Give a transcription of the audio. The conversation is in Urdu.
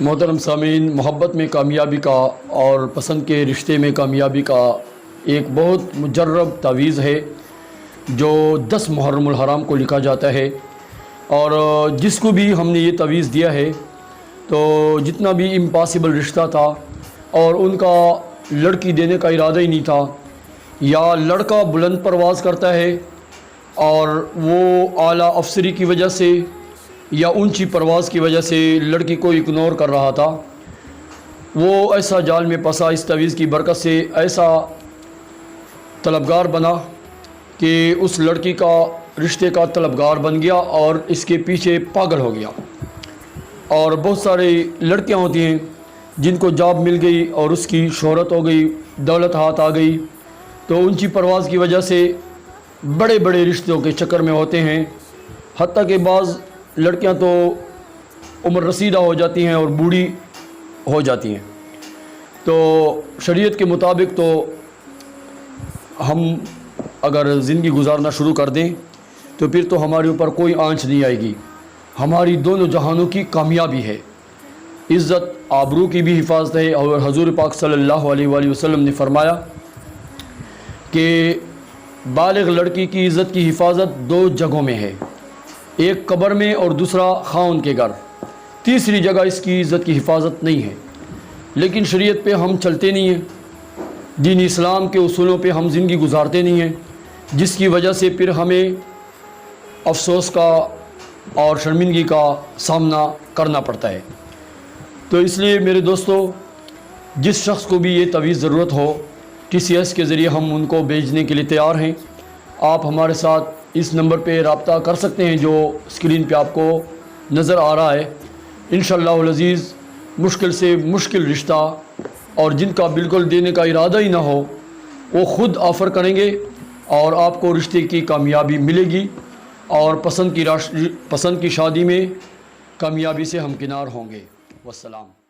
محترم سامعین، محبت میں کامیابی کا اور پسند کے رشتے میں کامیابی کا ایک بہت مجرب تعویذ ہے جو 10 محرم الحرام کو لکھا جاتا ہے، اور جس کو بھی ہم نے یہ تعویذ دیا ہے تو جتنا بھی امپاسبل رشتہ تھا اور ان کا لڑکی دینے کا ارادہ ہی نہیں تھا، یا لڑکا بلند پرواز کرتا ہے اور وہ اعلیٰ افسری کی وجہ سے یا اونچی پرواز کی وجہ سے لڑکی کو اگنور کر رہا تھا، وہ ایسا جال میں پھنسا اس تعویذ کی برکت سے، ایسا طلبگار بنا کہ اس لڑکی کا رشتے کا طلبگار بن گیا اور اس کے پیچھے پاگل ہو گیا۔ اور بہت سارے لڑکیاں ہوتی ہیں جن کو جاب مل گئی اور اس کی شہرت ہو گئی، دولت ہاتھ آ گئی، تو اونچی پرواز کی وجہ سے بڑے بڑے رشتوں کے چکر میں ہوتے ہیں، حتیٰ کہ بعض لڑکیاں تو عمر رسیدہ ہو جاتی ہیں اور بوڑھی ہو جاتی ہیں۔ تو شریعت کے مطابق تو ہم اگر زندگی گزارنا شروع کر دیں تو پھر تو ہمارے اوپر کوئی آنچ نہیں آئے گی، ہماری دونوں جہانوں کی کامیابی ہے، عزت آبرو کی بھی حفاظت ہے۔ اور حضور پاک صلی اللہ علیہ وآلہ وسلم نے فرمایا کہ بالغ لڑکی کی عزت کی حفاظت 2 جگہوں میں ہے، ایک قبر میں اور دوسرا خاوند کے گھر، تیسری جگہ اس کی عزت کی حفاظت نہیں ہے۔ لیکن شریعت پہ ہم چلتے نہیں ہیں، دین اسلام کے اصولوں پہ ہم زندگی گزارتے نہیں ہیں، جس کی وجہ سے پھر ہمیں افسوس کا اور شرمندگی کا سامنا کرنا پڑتا ہے۔ تو اس لیے میرے دوستو، جس شخص کو بھی یہ تعویذ ضرورت ہو، TCS کے ذریعے ہم ان کو بھیجنے کے لیے تیار ہیں۔ آپ ہمارے ساتھ اس نمبر پہ رابطہ کر سکتے ہیں جو اسکرین پہ آپ کو نظر آ رہا ہے۔ انشاءاللہ العزیز مشکل سے مشکل رشتہ اور جن کا بالکل دینے کا ارادہ ہی نہ ہو، وہ خود آفر کریں گے اور آپ کو رشتے کی کامیابی ملے گی، اور پسند کی شادی میں کامیابی سے ہمکنار ہوں گے۔ والسلام۔